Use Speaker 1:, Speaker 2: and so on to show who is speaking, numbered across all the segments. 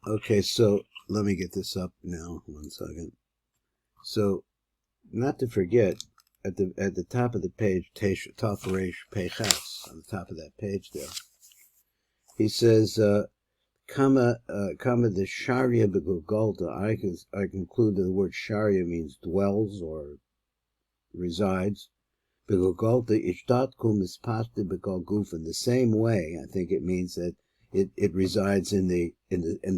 Speaker 1: Okay, so let me get this up now. 1 second. So, not to forget, at the top of the page, top Reish Peches, on the top of that page there, he says, Kama the Sharia begulgalta. I conclude that the word Sharia means dwells or resides. Begulgalta ishtatkum mispasti begalguf. In the same way, I think it means that it resides in the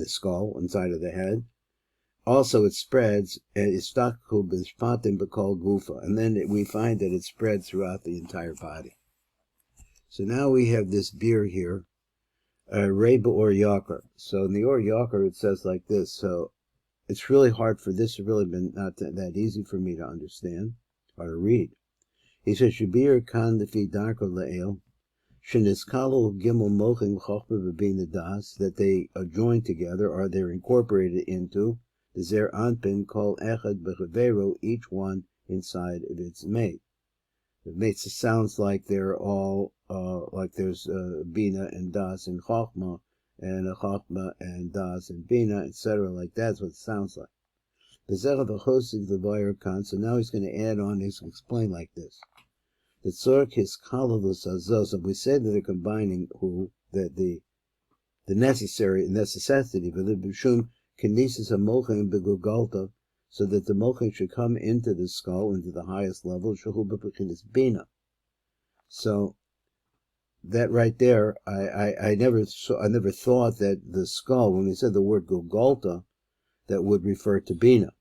Speaker 1: skull, inside of the head. Also, it spreads, and then we find that it spreads throughout the entire body. So now we have this beer here, RABBI or YOCHAI. So in the or YOCHAI, it says like this. So it's really hard for this. It's really been not that easy for me to understand or to read. He says, Shabir kan lefi darko le'el, sheniskalo gimel mochin chochma v'bina das, that they are joined together, or they're incorporated into the zer anpin kol echad b'chavero, each one inside of its mate. It makes it sounds like they're all like there's bina and das and chochma, and a chochma and das and bina, etc. Like that's what it sounds like. So now he's going to add on. He's going to explain like this. The tzork his kalalus azos. We said that they're combining the necessity, but the b'shum kinesis hamochin begugalta, so that the mochin should come into the skull, into the highest level. Shehu b'pechinas bina. So that right there, I never thought that the skull, when we said the word gugalta, that would refer to bina.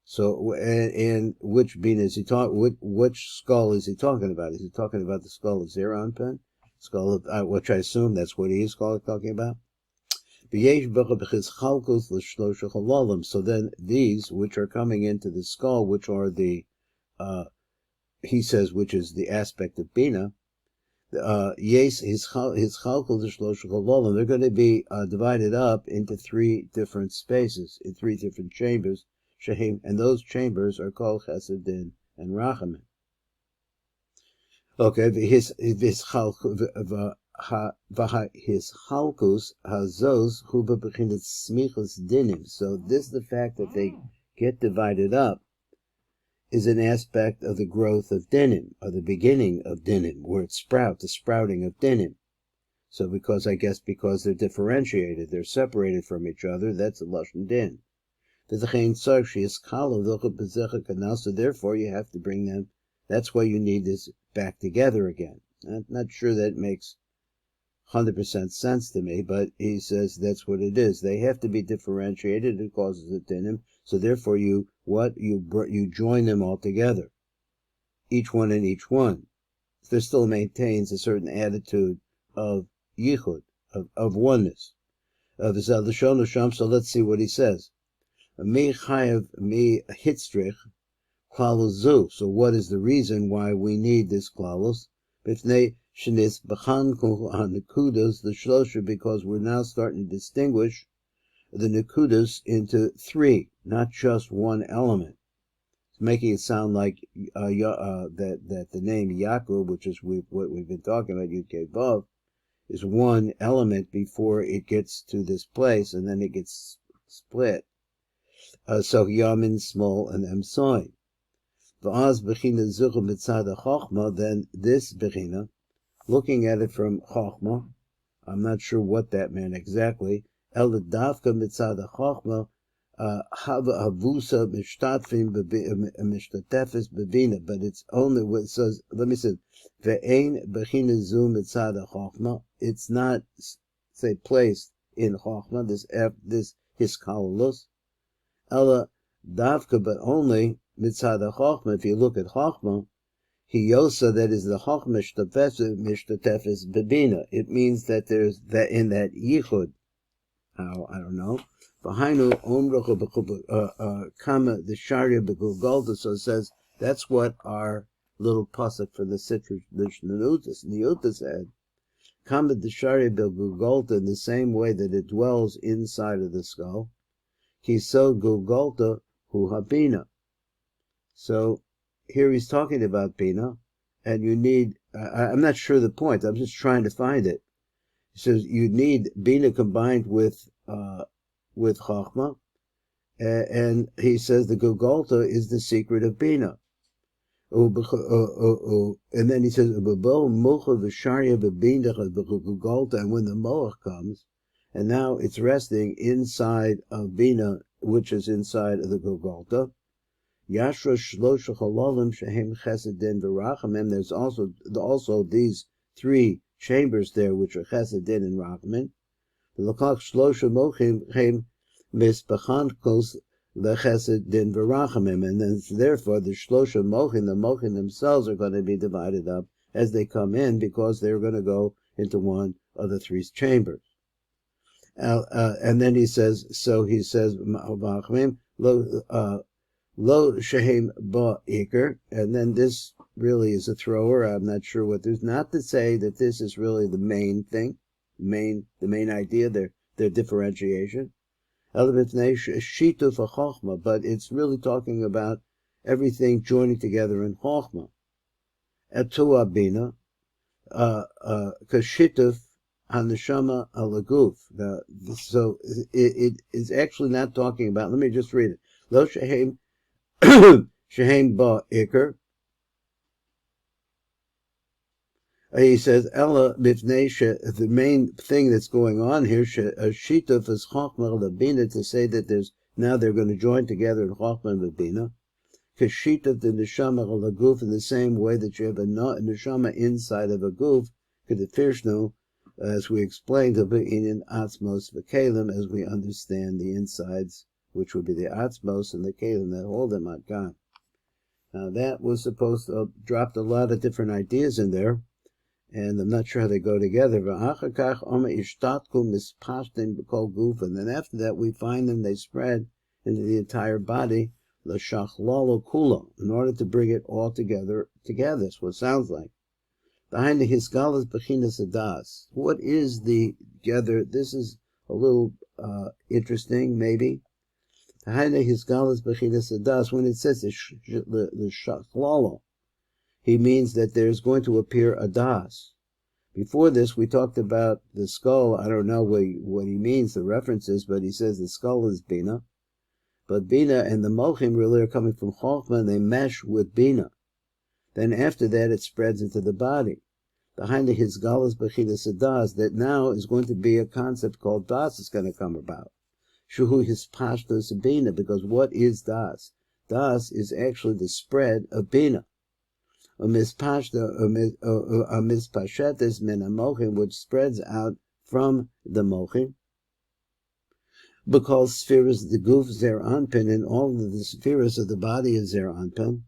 Speaker 1: So, and which bina is he talking? Which skull is he talking about? Is he talking about the skull of Zer Anpin? Skull of, which I assume that's what he is talking about. So then these, which are coming into the skull, which are the, he says, which is the aspect of bina, yes, his chalkul, they're going to be divided up into 3 different spaces, in 3 different chambers. And those chambers are called Chesedin and Rachamin. Okay, his chalkus hazos huba bechinas smichus dinim. So this, the fact that they get divided up, is an aspect of the growth of dinim, or the beginning of dinim, where it sprouts, the sprouting of dinim. So because they're differentiated, they're separated from each other, that's a lashon din. So therefore you have to bring them, that's why you need this back together again. I'm not sure that makes 100% sense to me, but he says that's what it is. They have to be differentiated, it causes a dinim, so therefore you join them all together. Each one and each one. There still maintains a certain attitude of yichud, of oneness. So let's see what he says. Me chayav me hitzrich klalus zu. So what is the reason why we need this klalus? B'fnei shenis b'chanku hanekudas the shlosha, because we're now starting to distinguish the nekudas into 3, not just one element. It's making it sound like that the name Yaakov, which is what we've been talking about, Yud Vav, is one element before it gets to this place, and then it gets split. So Yamin small and Emsoin. V'az bechina zuchu mitzad chochma, then this bechina, looking at it from chochma, I'm not sure what that meant exactly. El davka mitzad chochma hava avusa mishtatfim mishtatefes bebina, but it's only what it says. Let me say, ve'ein bechina zu mitzad chochma. It's not, say, placed in chochma. This hiskalalus. Ella davka, but only mitzad chochma. If you look at chochma, hiyosa, that is the chochma mishtatefes bebina. It means that there's that in that yichud. How, I don't know. Behind kama the sharia begulgalta. So it says that's what our little pasuk for the citrus Niyuta said. Kama the sharia begulgalta, in the same way that it dwells inside of the skull. Kiso gulgalta hu habina. So here he's talking about bina, and you need. I'm not sure the point. I'm just trying to find it. He says you need bina combined with with Chochmah, and he says the Gogolta is the secret of Bina. And then he says, and when the Moach comes, and now it's resting inside of Bina, which is inside of the Gogolta, Yashra Shlosha Chalalim Shehem Chesed Din V'Rachamim. There's also these three chambers there, which are Chesed Din and Rachamim. L'Kach Shlosha Mochim Chem Mispachankos LeChesed Din V'Rachamim, and then therefore the Shlosha Mochin, the Mochin themselves, are going to be divided up as they come in, because they're going to go into one of the three chambers. And then he says, Lo Shehem Ba Iker, and then this really is a thrower. I'm not sure what there's, not to say that this is really the main thing, the main idea, their differentiation. But it's really talking about everything joining together in Chochmah. Etua Bina, Kashituf Haneshama Alaguf. So it is actually not talking about, let me just read it. Lo Shehem Shehem Ba Iker. He says, Ella Bifnei, the main thing that's going on here, Shituf is Chochmah Labina, to say that now they're going to join together in Chochmah and Labina. Kashituf the Neshama Laguf, in the same way that you have a Neshama inside of a Guf, Kedefirshnu, as we explained, to be in Atzmos V'Kalim, as we understand the insides, which would be the Atzmos and the Kalim that hold them at God. Now that was supposed to dropped a lot of different ideas in there, and I'm not sure how they go together. And then after that we find them, they spread into the entire body, in order to bring it all together. That's what it sounds like. Behind the Hisgalas Bechinas Adas. What is the together? This is a little interesting, maybe. Behind the Hisgalas Bechinas Adas, when it says the Shachlalo, he means that there's going to appear a das. Before this, we talked about the skull. I don't know what he means, the references, but he says the skull is Bina. But Bina and the Mochim really are coming from Chochmah, and they mesh with Bina. Then after that, it spreads into the body. Behind the Hisgalas Bechinas Das, that now is going to be a concept called Das is going to come about. Shuhu Hispashtos Bina, because what is Das? Das is actually the spread of Bina. A mispashetes min mochim, which spreads out from the mochim, because spheres the goof zer anpin, and all of the spheres of the body is zer anpin.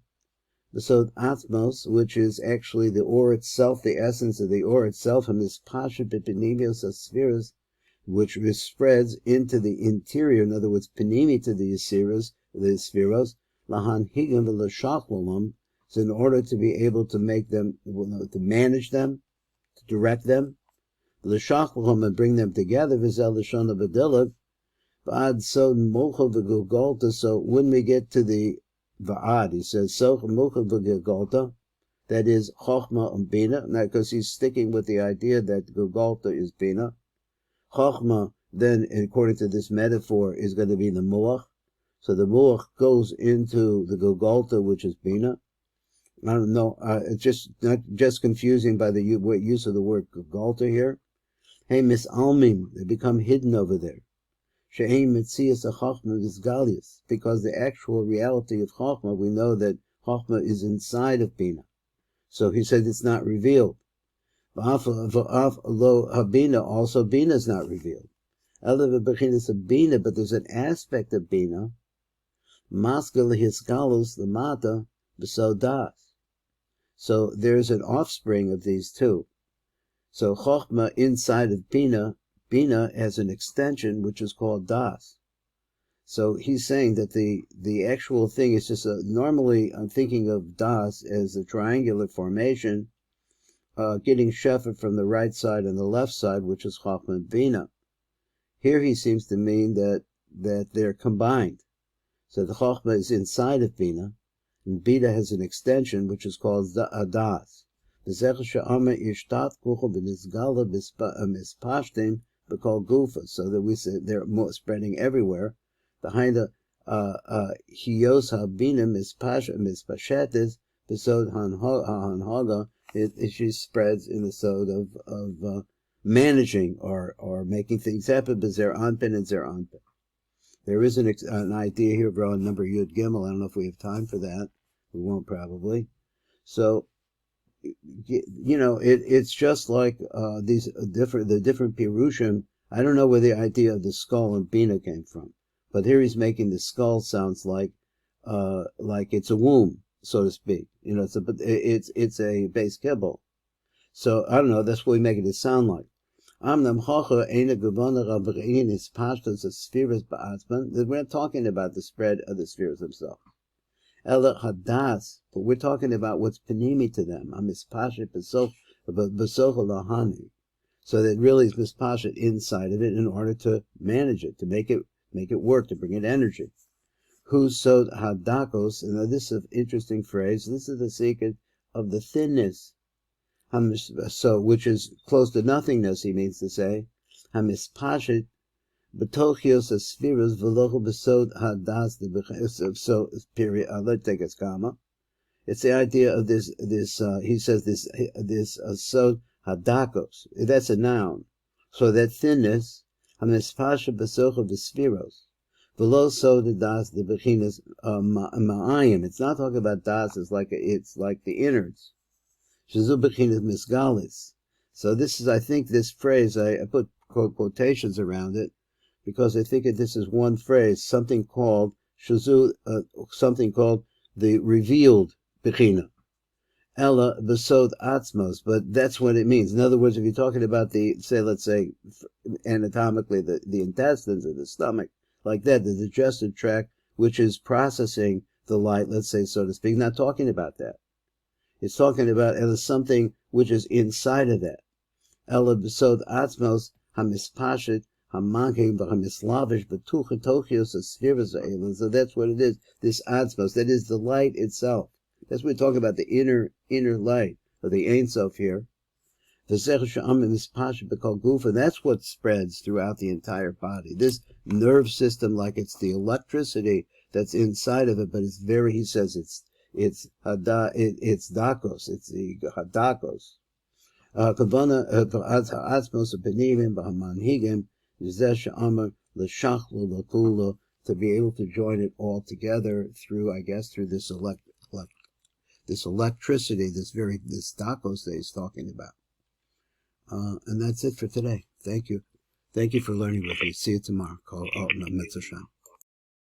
Speaker 1: So atmos, which is actually the ore itself, the essence of the ore itself, and mispashet b'pinimios of spheres, which spreads into the interior. In other words, pinimi to the spheres, lahan higam v'lashachlolam. So in order to be able to make them, to manage them, to direct them, l'shachlachom, and bring them together, v'zel l'shon v'dilad, v'ad so mocha v'gogolta. So when we get to the v'ad, he says so mocha v'gogolta, that is chochmah and bina. Now, because he's sticking with the idea that gogolta is bina, chochmah then, according to this metaphor, is going to be the muach. So the muach goes into the gogolta, which is bina. I don't know. It's just not just confusing by the use of the word Galta here. Hey, Miss Almim, they become hidden over there. She'ein mitzias hachma v'sgalius, because the actual reality of Chachma, we know that Chachma is inside of Bina. So he said it's not revealed. V'af lo habina, also Bina is not revealed. Ela v'bechinas of Bina, but there's an aspect of Bina. Maska lehisgalus lamata b'sodas. So there's an offspring of these two. So Chochmah inside of Bina has an extension which is called Das. So he's saying that the actual thing is just normally I'm thinking of Das as a triangular formation, getting shepherd from the right side and the left side, which is Chochmah and Bina. Here he seems to mean that they're combined. So the Chochmah is inside of Bina, and Bina has an extension which is called Das. called Gufa, so that we say they're more spreading everywhere. The Haina Hiyos Habina Mispashetis, Besod Hanhaga, she spreads in the sod of managing or making things happen, but Zer Anpin and Zer Anpin. There is an idea here, bro, in number Yud Gimel. I don't know if we have time for that. We won't probably. So, it's just like the different Pirushim. I don't know where the idea of the skull and Bina came from, but here he's making the skull sounds like it's a womb, so to speak. It's a base kibble. So I don't know. That's what we make it sound like. We're not talking about the spread of the spheres themselves. But we're talking about what's panimi to them. So that really is mispashet inside of it in order to manage it, to make it work, to bring it energy. Who's sod hadakos, and this is an interesting phrase. This is the secret of the thinness. So, which is close to nothingness, he means to say. Hamispashet betochios asfiras v'locho besod hadas. So, period. Let's take a comma. It's the idea of this. He says this sod hadakos. That's a noun. So that thinness. Hamispashet besocho v'sfiros. V'lo sod hadas the bechinas ma'ayim. It's not talking about das. It's like the innards. So this is, I think, this phrase, I put quotations around it, because I think this is one phrase, something called the revealed Bechina. Ella besod atzmos, but that's what it means. In other words, if you're talking about let's say, anatomically, the intestines or the stomach, like that, the digestive tract, which is processing the light, let's say, so to speak, not talking about that. It's talking about something which is inside of that. Ela besod atzmos hamispashet hamanking v'hamislavish betucha tochios asfiras ha'elan. So that's what it is. This atzmos, that is the light itself. That's what we're talking about, the inner light of the Ein Sof here. And that's what spreads throughout the entire body. This nerve system, like it's the electricity that's inside of it, but it's he says it's dakos, it's the hadakos. Kavana atzmos benimim b'hamanhigim yizesh amar l'shachlu l'kula, to be able to join it all together through this electricity, this dakos that he's talking about. And that's it for today. Thank you for learning with me. See you tomorrow. Call Mitzvah.